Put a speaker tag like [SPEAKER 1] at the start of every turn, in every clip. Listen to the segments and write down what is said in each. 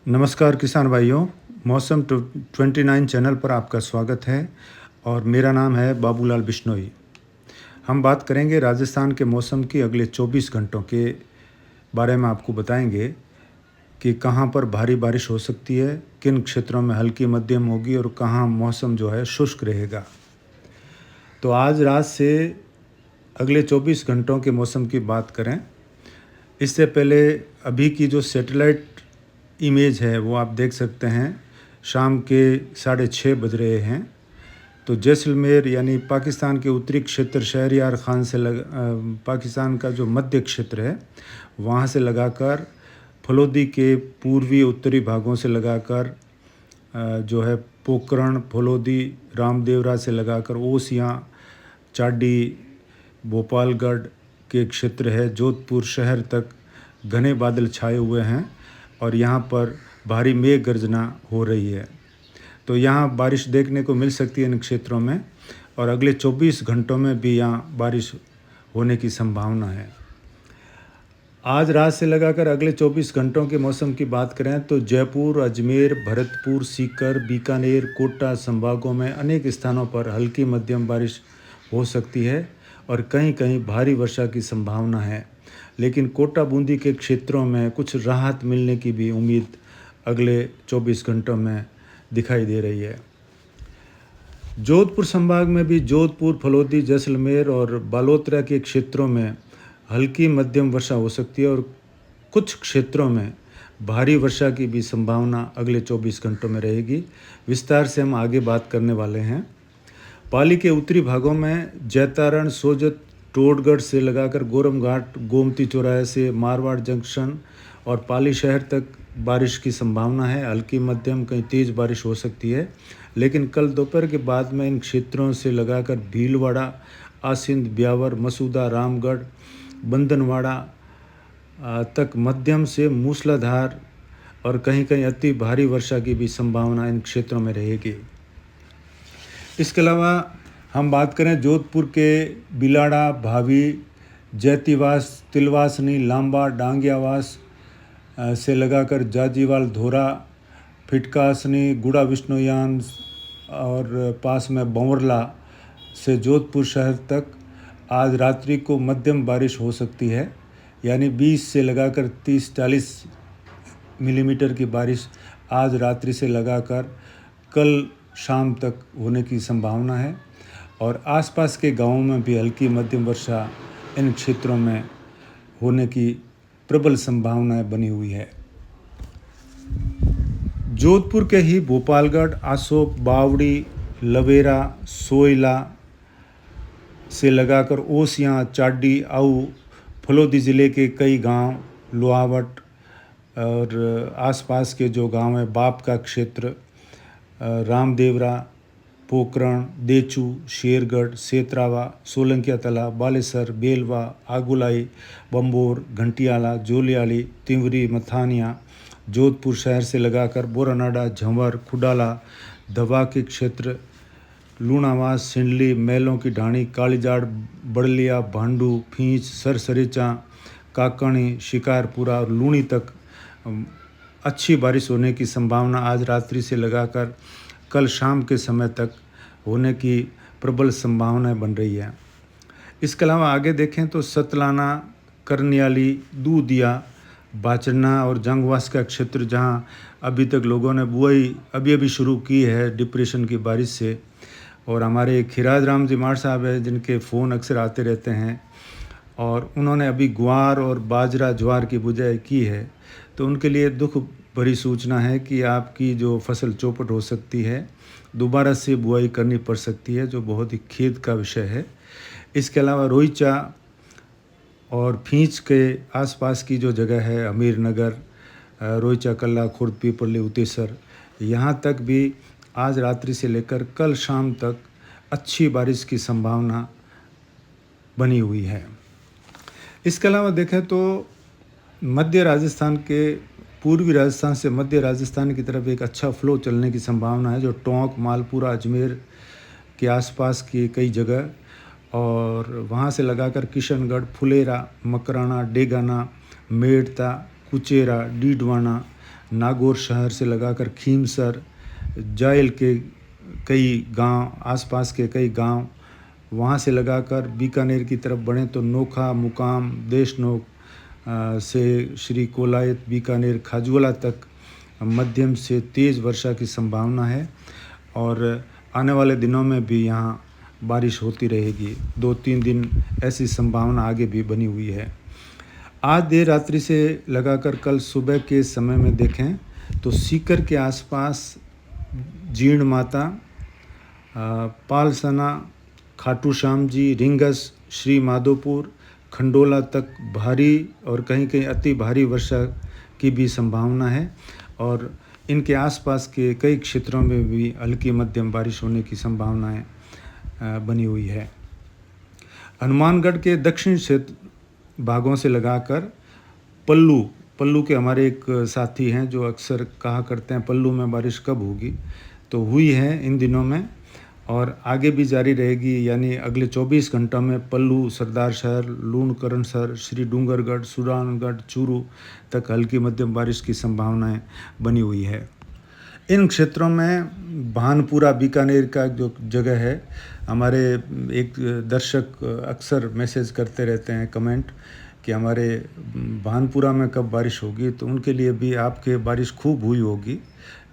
[SPEAKER 1] नमस्कार किसान भाइयों। मौसम 29 चैनल पर आपका स्वागत है और मेरा नाम है बाबूलाल बिश्नोई। हम बात करेंगे राजस्थान के मौसम की अगले 24 घंटों के बारे में। आपको बताएंगे कि कहां पर भारी बारिश हो सकती है, किन क्षेत्रों में हल्की मध्यम होगी और कहां मौसम जो है शुष्क रहेगा। तो आज रात से अगले 24 घंटों के मौसम की बात करें, इससे पहले अभी की जो सैटेलाइट इमेज है वो आप देख सकते हैं। शाम के 6:30 बज रहे हैं। तो जैसलमेर यानी पाकिस्तान के उत्तरी क्षेत्र शहरयार खान से पाकिस्तान का जो मध्य क्षेत्र है वहाँ से लगाकर फलोदी के पूर्वी उत्तरी भागों से लगाकर जो है पोकरण, फलोदी, रामदेवरा से लगाकर ओसियाँ, चाडी, भोपालगढ़ के क्षेत्र है, जोधपुर शहर तक घने बादल छाए हुए हैं और यहाँ पर भारी मेघ गर्जना हो रही है। तो यहाँ बारिश देखने को मिल सकती है इन क्षेत्रों में और अगले 24 घंटों में भी यहाँ बारिश होने की संभावना है। आज रात से लगाकर अगले 24 घंटों के मौसम की बात करें तो जयपुर, अजमेर, भरतपुर, सीकर, बीकानेर, कोटा संभागों में अनेक स्थानों पर हल्की मध्यम बारिश हो सकती है और कहीं कहीं भारी वर्षा की संभावना है। लेकिन कोटा बूंदी के क्षेत्रों में कुछ राहत मिलने की भी उम्मीद अगले 24 घंटों में दिखाई दे रही है। जोधपुर संभाग में भी जोधपुर, फलोदी, जैसलमेर और बालोतरा के क्षेत्रों में हल्की मध्यम वर्षा हो सकती है और कुछ क्षेत्रों में भारी वर्षा की भी संभावना अगले 24 घंटों में रहेगी। विस्तार से हम आगे बात करने वाले हैं। पाली के उत्तरी भागों में जैतारण, सोजत, टोडगढ़ से लगाकर गोरम घाट, गोमती चौराहे से मारवाड़ जंक्शन और पाली शहर तक बारिश की संभावना है। हल्की मध्यम कहीं तेज़ बारिश हो सकती है। लेकिन कल दोपहर के बाद में इन क्षेत्रों से लगाकर भीलवाड़ा, आसिंद, ब्यावर, मसूदा, रामगढ़, बंदनवाड़ा तक मध्यम से मूसलाधार और कहीं कहीं अति भारी वर्षा की भी संभावना इन क्षेत्रों में रहेगी। इसके अलावा हम बात करें जोधपुर के बिलाड़ा, भावी, जैतीवास, तिलवासनी, लांबा, डांगियावास से लगाकर जाजीवाल, धोरा, फिटकासनी, गुड़ा विष्णुयान और पास में बंवरला से जोधपुर शहर तक आज रात्रि को मध्यम बारिश हो सकती है। यानी 20 से लगाकर 30-40 मिलीमीटर की बारिश आज रात्रि से लगाकर कल शाम तक होने की संभावना है और आसपास के गांवों में भी हल्की मध्यम वर्षा इन क्षेत्रों में होने की प्रबल संभावनाएं बनी हुई है। जोधपुर के ही भोपालगढ़, आसोप, बावड़ी, लवेरा, सोयला से लगाकर ओसियाँ, चाडी, आऊ, फलोदी ज़िले के कई गांव, लोहावट और आसपास के जो गांव हैं, बाप का क्षेत्र, रामदेवरा, पोकरण, देचू, शेरगढ़, सेतरावा, सोलंकिया तला, बालेसर, बेलवा, आगुलाई, बम्बोर, घंटियाला, जोलियाली, तिंवरी, मथानिया, जोधपुर शहर से लगाकर बोरानाडा, झंवर, खुडाला, दवा के क्षेत्र, लूणावास, सिंडली, मैलों की ढाणी, कालीजाड़, बड़लिया, भांडू, फींच, सरसरेचा, काकणी, शिकारपुरा और लूणी तक अच्छी बारिश होने की संभावना आज रात्रि से लगाकर कल शाम के समय तक होने की प्रबल संभावनाएं बन रही है। इसके अलावा आगे देखें तो सतलाना, करनियाली, दूधिया, बाचना और जंगवास का क्षेत्र जहां अभी तक लोगों ने बुआई अभी शुरू की है डिप्रेशन की बारिश से। और हमारे खिराज राम जी मार साहब हैं जिनके फ़ोन अक्सर आते रहते हैं और उन्होंने अभी ग्वार और बाजरा, ज्वार की बुआई की है। तो उनके लिए दुख भरी सूचना है कि आपकी जो फसल चौपट हो सकती है, दोबारा से बुआई करनी पड़ सकती है, जो बहुत ही खेद का विषय है। इसके अलावा रोईचा और फींच के आसपास की जो जगह है, अमीरनगर, रोईचा, कल्ला, खुर्द, पीपली, उतेसर, यहाँ तक भी आज रात्रि से लेकर कल शाम तक अच्छी बारिश की संभावना बनी हुई है। इसके अलावा देखें तो मध्य राजस्थान के पूर्वी राजस्थान से मध्य राजस्थान की तरफ एक अच्छा फ्लो चलने की संभावना है, जो टोंक, मालपुरा, अजमेर के आसपास की कई जगह और वहाँ से लगाकर किशनगढ़, फुलेरा, मकराना, डेगाना, मेड़ता, कुचेरा, डीडवाना, नागौर शहर से लगाकर खीमसर, जायल के कई गांव, आसपास के कई गांव, वहां से लगाकर बीकानेर की तरफ बढ़ें तो नोखा, मुकाम, देशनोक से श्री कोलायत, बीकानेर, खाजूवाला तक मध्यम से तेज़ वर्षा की संभावना है और आने वाले दिनों में भी यहाँ बारिश होती रहेगी। 2-3 दिन ऐसी संभावना आगे भी बनी हुई है। आज देर रात्रि से लगाकर कल सुबह के समय में देखें तो सीकर के आसपास जीर्ण माता, पालसना, खाटू श्याम जी, रिंगस, श्री माधोपुर, खंडोला तक भारी और कहीं कहीं अति भारी वर्षा की भी संभावना है और इनके आसपास के कई क्षेत्रों में भी हल्की मध्यम बारिश होने की संभावनाएं बनी हुई है। हनुमानगढ़ के दक्षिण क्षेत्र भागों से लगाकर पल्लू के हमारे एक साथी हैं जो अक्सर कहा करते हैं पल्लू में बारिश कब होगी, तो हुई है इन दिनों में और आगे भी जारी रहेगी। यानी अगले 24 घंटों में पल्लू, सरदार शहर, लूणकरणसर, श्री डूंगरगढ़, सुरानगढ़, चूरू तक हल्की मध्यम बारिश की संभावनाएं बनी हुई है। इन क्षेत्रों में भानपुरा, बीकानेर का जो जगह है, हमारे एक दर्शक अक्सर मैसेज करते रहते हैं कमेंट कि हमारे भानपुरा में कब बारिश होगी, तो उनके लिए भी आपके बारिश खूब हुई होगी।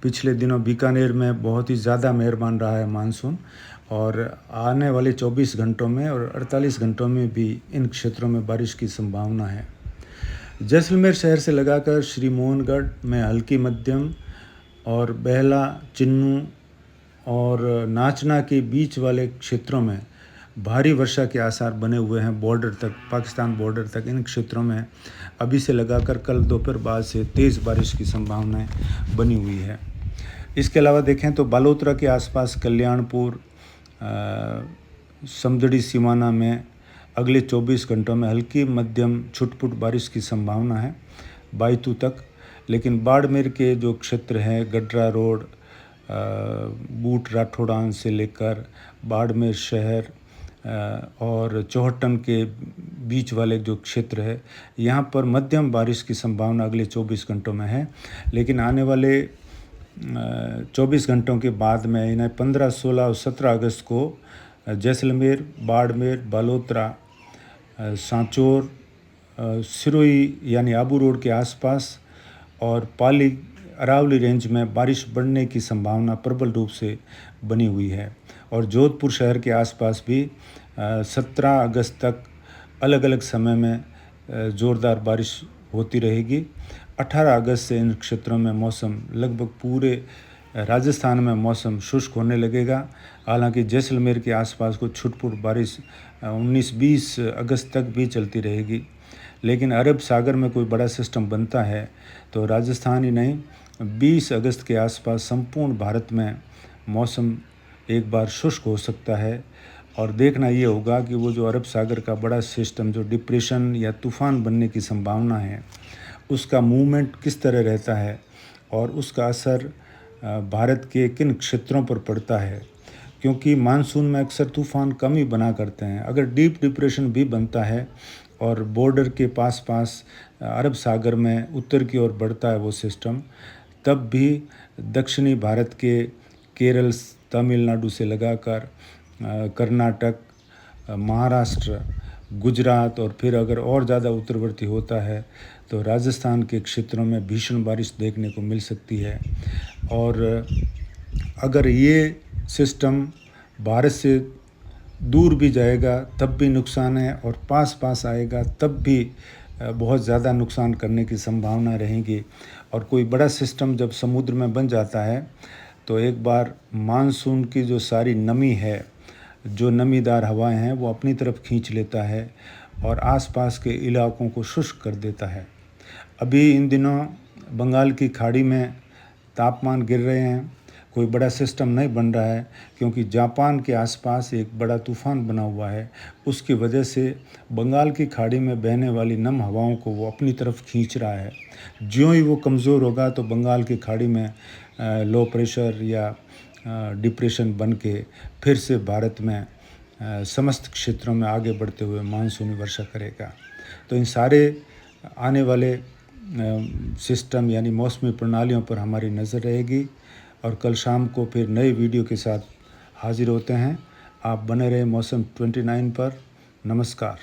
[SPEAKER 1] पिछले दिनों बीकानेर में बहुत ही ज़्यादा मेहरबान रहा है मानसून और आने वाले 24 घंटों में और 48 घंटों में भी इन क्षेत्रों में बारिश की संभावना है। जैसलमेर शहर से लगाकर श्री मोहनगढ़ में हल्की मध्यम और बेहला, चिन्नू और नाचना के बीच वाले क्षेत्रों में भारी वर्षा के आसार बने हुए हैं। बॉर्डर तक, पाकिस्तान बॉर्डर तक इन क्षेत्रों में अभी से लगाकर कल दोपहर बाद से तेज़ बारिश की संभावनाएं बनी हुई है। इसके अलावा देखें तो बालोतरा के आसपास कल्याणपुर, समदड़ी, सिवाना में अगले 24 घंटों में हल्की मध्यम छुटपुट बारिश की संभावना है बायतू तक। लेकिन बाड़मेर के जो क्षेत्र हैं, गडरा रोड, बूट राठौड़ान से लेकर बाड़मेर शहर और चौहटन के बीच वाले जो क्षेत्र है, यहाँ पर मध्यम बारिश की संभावना अगले 24 घंटों में है। लेकिन आने वाले 24 घंटों के बाद में इन्हें 15, 16 और 17 अगस्त को जैसलमेर, बाड़मेर, बालोतरा, सांचौर, सिरोही यानी आबू रोड के आसपास और पाली, अरावली रेंज में बारिश बढ़ने की संभावना प्रबल रूप से बनी हुई है और जोधपुर शहर के आसपास भी 17 अगस्त तक अलग अलग समय में ज़ोरदार बारिश होती रहेगी। 18 अगस्त से इन क्षेत्रों में मौसम लगभग पूरे राजस्थान में मौसम शुष्क होने लगेगा। हालांकि जैसलमेर के आसपास को छुटपुट बारिश 19-20 अगस्त तक भी चलती रहेगी। लेकिन अरब सागर में कोई बड़ा सिस्टम बनता है तो राजस्थान ही नहीं, 20 अगस्त के आसपास संपूर्ण भारत में मौसम एक बार शुष्क हो सकता है। और देखना ये होगा कि वो जो अरब सागर का बड़ा सिस्टम जो डिप्रेशन या तूफ़ान बनने की संभावना है, उसका मूवमेंट किस तरह रहता है और उसका असर भारत के किन क्षेत्रों पर पड़ता है। क्योंकि मानसून में अक्सर तूफ़ान कम ही बना करते हैं। अगर डीप डिप्रेशन भी बनता है और बॉर्डर के पास अरब सागर में उत्तर की ओर बढ़ता है वो सिस्टम, तब भी दक्षिणी भारत के केरल, तमिलनाडु से लगाकर कर्नाटक, महाराष्ट्र, गुजरात और फिर अगर और ज़्यादा उत्तरवर्ती होता है तो राजस्थान के क्षेत्रों में भीषण बारिश देखने को मिल सकती है। और अगर ये सिस्टम भारत से दूर भी जाएगा तब भी नुकसान है और पास आएगा तब भी बहुत ज़्यादा नुकसान करने की संभावना रहेगी। और कोई बड़ा सिस्टम जब समुद्र में बन जाता है तो एक बार मानसून की जो सारी नमी है, जो नमीदार हवाएं हैं, वो अपनी तरफ खींच लेता है और आसपास के इलाकों को शुष्क कर देता है। अभी इन दिनों बंगाल की खाड़ी में तापमान गिर रहे हैं, कोई बड़ा सिस्टम नहीं बन रहा है क्योंकि जापान के आसपास एक बड़ा तूफ़ान बना हुआ है। उसकी वजह से बंगाल की खाड़ी में बहने वाली नम हवाओं को वो अपनी तरफ खींच रहा है। ज्यों ही वो कमज़ोर होगा तो बंगाल की खाड़ी में लो प्रेशर या डिप्रेशन बन के फिर से भारत में समस्त क्षेत्रों में आगे बढ़ते हुए मानसूनी वर्षा करेगा। तो इन सारे आने वाले सिस्टम यानी मौसमी प्रणालियों पर हमारी नज़र रहेगी और कल शाम को फिर नए वीडियो के साथ हाजिर होते हैं। आप बने रहे मौसम 29 पर। नमस्कार।